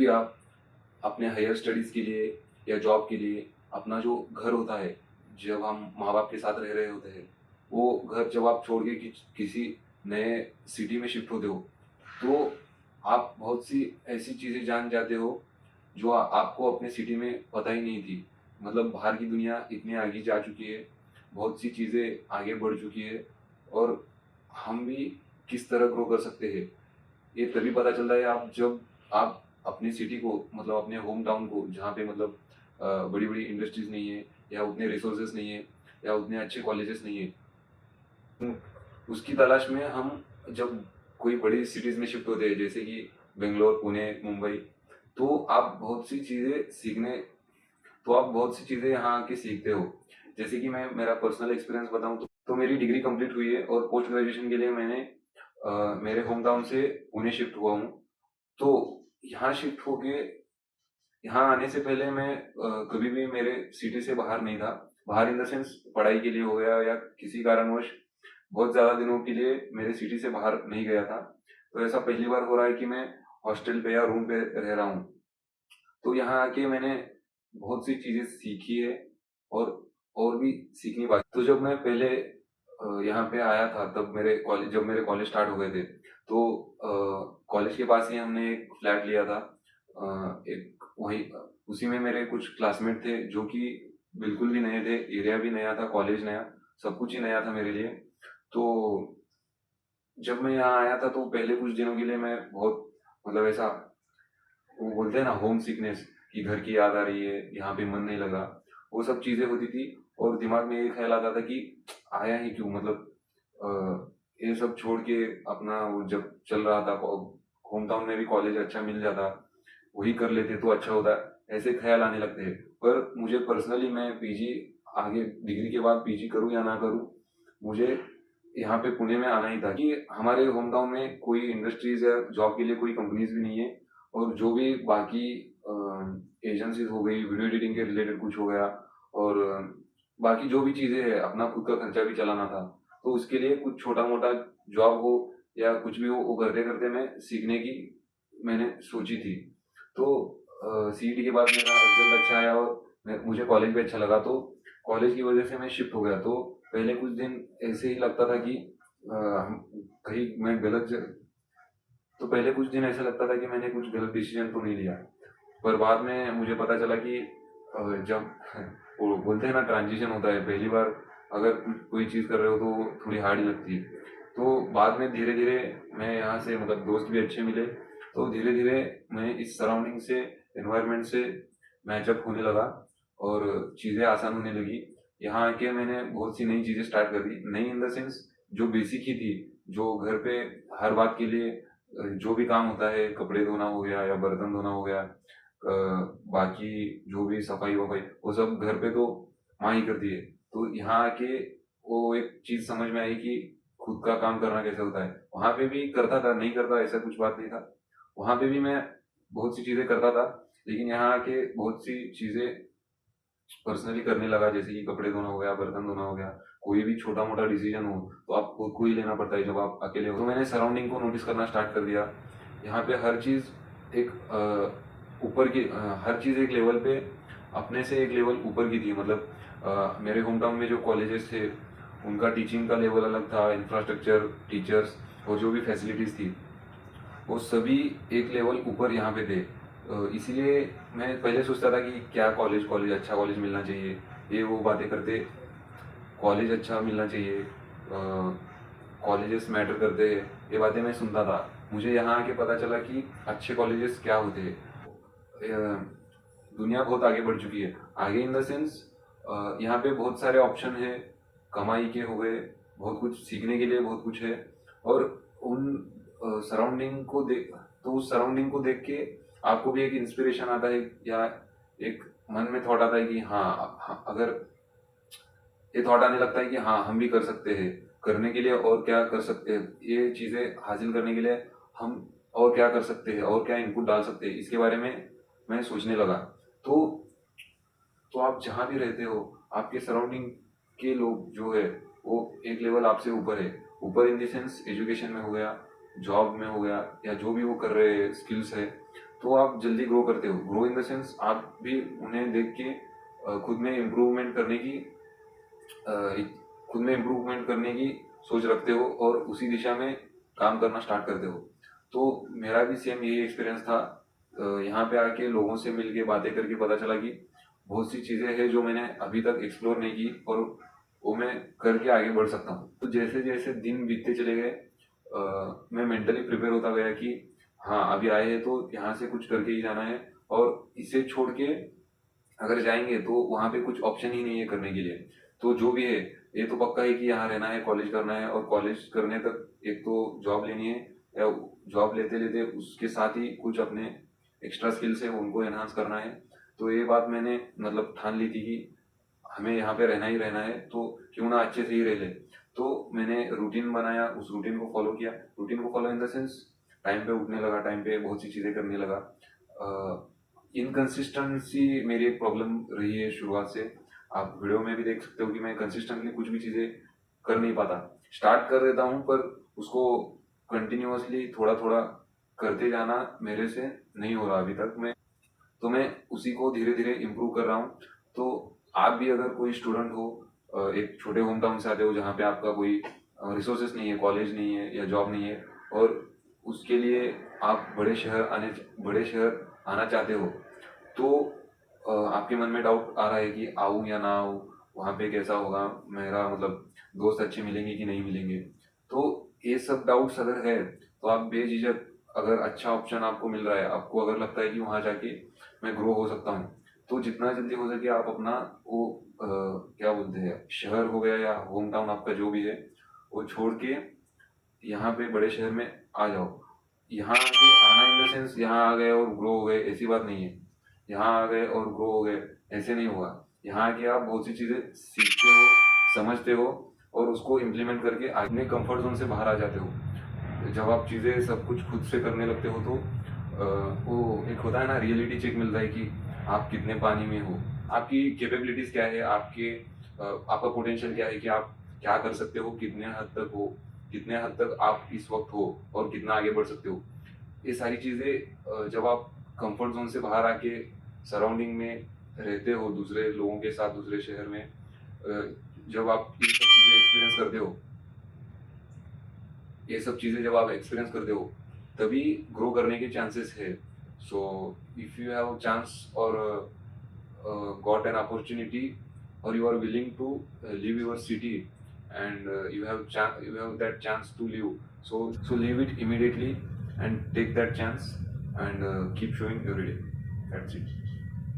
आप अपने higher studies के लिए या जॉब के लिए अपना जो घर होता है, जब हम माँ-बाप के साथ रह रहे होते हैं, वो घर जब आप छोड़ के किसी नए सिटी में शिफ्ट होते हो, तो आप बहुत सी ऐसी चीज़ें जान जाते हो, जो आपको अपने सिटी में पता ही नहीं थी। मतलब बाहर की दुनिया इतनी आगे जा चुकी है, बहुत सी चीज़ें आगे बढ़ चुकी है और हम भी किस तरह ग्रो कर सकते हैं, ये तभी पता चलता है जब आप अपनी सिटी को मतलब अपने होम टाउन को जहाँ पे मतलब बड़ी-बड़ी इंडस्ट्रीज़ नहीं है या उतने रिसोर्सेज़ नहीं है या उतने अच्छे कॉलेजेस नहीं है। उसकी तलाश में हम जब कोई बड़ी सिटीज़ में शिफ्ट होते हैं जैसे कि बेंगलोर, पुणे, मुंबई, तो आप बहुत सी चीज़ें सीखने तो आप बहुत सी चीज़ें यहाँ आके सीखते हो। जैसे कि मैं मेरा पर्सनल एक्सपीरियंस बताऊँ तो मेरी डिग्री कंप्लीट हुई है और पोस्ट ग्रेजुएशन के लिए मैंने मेरे होम टाउन से पुणे शिफ्ट हुआ हूँ। तो यहाँ शिफ्ट होके यहाँ आने से पहले मैं कभी भी मेरे सिटी से बाहर नहीं था। बाहर इन द सेंस पढ़ाई के लिए हो गया या किसी कारणवश बहुत ज़्यादा दिनों के लिए मेरे सिटी से बाहर नहीं गया था। तो ऐसा पहली बार हो रहा है कि मैं हॉस्टल पे या रूम पे रह रहा हूँ। तो यहाँ आके मैंने बहुत सी चीज़ें सीखी है और और भी सीखनी बाकी। तो जब मैं पहले यहाँ पे आया था तब मेरे कॉलेज स्टार्ट हो गए थे, तो कॉलेज के पास ही हमने एक फ्लैट लिया था। एक वहीं उसी में मेरे कुछ क्लासमेट थे जो कि बिल्कुल भी नए थे, एरिया भी नया था, कॉलेज नया, सब कुछ ही नया था मेरे लिए। तो जब मैं यहाँ आया था तो पहले कुछ दिनों के लिए मैं बहुत मतलब ऐसा वो बोलते हैं ना होम सिकनेस कि घर की याद आ रही है, यहाँ पे मन नहीं लगा, वो सब चीजें होती थी और दिमाग में ये ख्याल आता था कि आया ही क्यों मतलब ये सब छोड़ के अपना वो जब चल रहा था होम टाउन में भी कॉलेज अच्छा मिल जाता, वही कर लेते तो अच्छा होता, ऐसे ख्याल आने लगते हैं। पर मुझे पर्सनली मैं पीजी आगे डिग्री के बाद पीजी करूँ या ना करूँ, मुझे यहाँ पे पुणे में आना ही था कि हमारे होम टाउन में कोई इंडस्ट्रीज या जॉब के लिए कोई कंपनीज भी नहीं है और जो भी बाकी एजेंसीज हो गई, वीडियो एडिटिंग के रिलेटेड कुछ हो गया और बाकी जो भी चीज़ें हैं, अपना खुद का खर्चा भी चलाना था। तो उसके लिए कुछ छोटा-मोटा जॉब हो या कुछ भी हो, वो करते-करते मैं सीखने की मैंने सोची थी। तो सीईटी के बाद मेरा रिजल्ट अच्छा आया और मुझे कॉलेज भी अच्छा लगा, तो कॉलेज की वजह से मैं शिफ्ट हो गया। तो पहले कुछ दिन ऐसे ही लगता था कि कहीं मैं गलत ज तो पहले कुछ दिन ऐसा लगता था कि मैंने कुछ गलत डिसीजन तो नहीं लिया। पर बाद में मुझे पता चला कि जब वो बोलते हैं ना ट्रांजिशन होता है, पहली बार अगर कोई चीज़ कर रहे हो तो वो थोड़ी हार्ड ही लगती है। तो बाद में धीरे-धीरे मैं यहाँ से मतलब दोस्त भी अच्छे मिले, तो धीरे-धीरे मैं इस सराउंडिंग से, एनवायरनमेंट से मैचअप होने लगा और चीज़ें आसान होने लगी। यहाँ आके मैंने बहुत सी नई चीज़ें स्टार्ट कर दी। नई इन द सेंस जो बेसिक ही थी, जो घर पे हर बात के लिए जो भी काम होता है, कपड़े धोना हो गया या बर्तन धोना हो गया, बाकी जो भी सफाई-वफाई, वो सब घर पे तो माँ ही करती है। तो यहाँ आके वो एक चीज़ समझ में आई कि खुद का काम करना कैसे होता है। वहाँ पे भी करता था, नहीं करता ऐसा कुछ बात नहीं था। वहाँ पे भी मैं बहुत सी चीज़ें करता था, लेकिन यहाँ आके बहुत सी चीज़ें पर्सनली करने लगा, जैसे कि कपड़े धोना हो गया, बर्तन धोना हो गया, कोई भी छोटा-मोटा डिसीजन हो, तो आपको खुद को ही लेना पड़ता है जब आप अकेले हो। तो मैंने सराउंडिंग को नोटिस करना स्टार्ट कर दिया। यहाँ पे हर चीज़ एक हर चीज़ एक लेवल पे अपने से एक लेवल ऊपर की थी। मतलब मेरे होम टाउन में जो कॉलेजेस थे, उनका टीचिंग का लेवल अलग था, इंफ्रास्ट्रक्चर, टीचर्स और जो भी फैसिलिटीज़ थी, वो सभी एक लेवल ऊपर यहाँ पे थे। इसीलिए मैं पहले सोचता था कि क्या कॉलेज कॉलेज अच्छा कॉलेज मिलना चाहिए, ये वो बातें करते, कॉलेज अच्छा मिलना चाहिए, कॉलेजेस मैटर करते हैं, ये बातें मैं सुनता था। मुझे यहाँ आके पता चला कि अच्छे कॉलेजेस क्या होते हैं। दुनिया बहुत आगे बढ़ चुकी है, आगे इन द सेंस यहाँ पे बहुत सारे ऑप्शन है, कमाई के हो गए, बहुत कुछ सीखने के लिए बहुत कुछ है और उन सराउंडिंग को देख तो उस सराउंडिंग को देख के आपको भी एक इंस्पिरेशन आता है या एक मन में थॉट आता है कि हाँ, अगर ये थॉट आने लगता है कि हाँ हम भी कर सकते हैं, करने के लिए और क्या कर सकते हैं, ये चीज़ें हासिल करने के लिए हम और क्या कर सकते हैं और क्या इनपुट डाल सकते हैं, इसके बारे में मैं सोचने लगा। तो तो आप जहाँ भी रहते हो, आपके सराउंडिंग के लोग जो है, वो एक लेवल आपसे ऊपर है। ऊपर इन द सेंस एजुकेशन में हो गया, जॉब में हो गया या जो भी वो कर रहे हैं, स्किल्स है, तो आप जल्दी ग्रो करते हो। ग्रो इन द सेंस आप भी उन्हें देख के खुद में इम्प्रूवमेंट करने की खुद में इम्प्रूवमेंट करने की सोच रखते हो और उसी दिशा में काम करना स्टार्ट करते हो। तो मेरा भी सेम यही एक्सपीरियंस था। यहाँ पे आके लोगों से मिल के बातें करके पता चला कि बहुत सी चीज़ें हैं जो मैंने अभी तक एक्सप्लोर नहीं की और वो मैं करके आगे बढ़ सकता हूँ। तो जैसे जैसे दिन बीतते चले गए मैं मेंटली प्रिपेयर होता गया कि हाँ अभी आए हैं तो यहाँ से कुछ करके ही जाना है और इसे छोड़ के अगर जाएंगे तो वहाँ पे कुछ ऑप्शन ही नहीं है करने के लिए। तो जो भी है ये तो पक्का है कि यहाँ रहना है, कॉलेज करना है और कॉलेज करने तक एक तो जॉब लेनी है या जॉब लेते लेते उसके साथ ही कुछ अपने एक्स्ट्रा स्किल्स है उनको एनहांस करना है। तो ये बात मैंने मतलब ठान ली थी कि हमें यहाँ पे रहना ही रहना है तो क्यों ना अच्छे से ही रह ले। तो मैंने रूटीन बनाया, उस रूटीन को फॉलो किया। रूटीन को follow in the sense time पे उठने लगा, टाइम पे बहुत सी चीज़ें करने लगा। इनकंसिस्टेंसी मेरी एक प्रॉब्लम रही है शुरुआत से। आप वीडियो में भी देख सकते हो कि मैं कंसिस्टेंटली कुछ भी चीज़ें कर नहीं पाता। स्टार्ट कर देता हूँ पर उसको कंटिन्यूअसली थोड़ा थोड़ा करते जाना मेरे से नहीं हो रहा अभी तक। मैं उसी को धीरे धीरे इम्प्रूव कर रहा हूँ। तो आप भी अगर कोई स्टूडेंट हो, एक छोटे होम टाउन से आते हो जहाँ पे आपका कोई रिसोर्सेस नहीं है, कॉलेज नहीं है या जॉब नहीं है और उसके लिए आप बड़े शहर आना चाहते हो, तो आपके मन में डाउट आ रहा है कि आऊँ या ना आऊँ, वहाँ पे कैसा होगा, मेरा मतलब दोस्त अच्छे मिलेंगे कि नहीं मिलेंगे। तो ये सब डाउट्स अगर है तो आप बेझिझक, अगर अच्छा ऑप्शन आपको मिल रहा है, आपको अगर लगता है कि वहाँ जाके मैं ग्रो हो सकता हूँ, तो जितना जल्दी हो सके आप अपना वो क्या बोलते हैं, शहर हो गया या होम टाउन आपका जो भी है, वो छोड़ के यहाँ पे बड़े शहर में आ जाओ। यहाँ आके आना इन द सेंस यहाँ आ गए और ग्रो हो गए ऐसी बात नहीं है। यहाँ आ गए और ग्रो हो गए ऐसे नहीं होगा। यहाँ आके आप बहुत सी चीज़ें सीखते हो, समझते हो और उसको इम्प्लीमेंट करके अपने कंफर्ट जोन से बाहर आ जाते हो। जब आप चीज़ें सब कुछ खुद से करने लगते हो तो वो एक होता है ना, रियलिटी चेक मिलता है कि आप कितने पानी में हो, आपकी कैपेबिलिटीज क्या है, आपका पोटेंशियल क्या है कि आप क्या कर सकते हो, कितने हद तक हो, कितने हद तक आप इस वक्त हो और कितना आगे बढ़ सकते हो। ये सारी चीज़ें जब आप कंफर्ट जोन से बाहर आके सराउंडिंग में रहते हो दूसरे लोगों के साथ दूसरे शहर में, जब आप ये सब चीज़ें जब आप एक्सपीरियंस करते हो तभी ग्रो करने के चांसेस है। So if you have chance और got an opportunity or you are willing to leave your city and you have that chance to leave, so leave it immediately and take that chance and keep showing every day. That's it.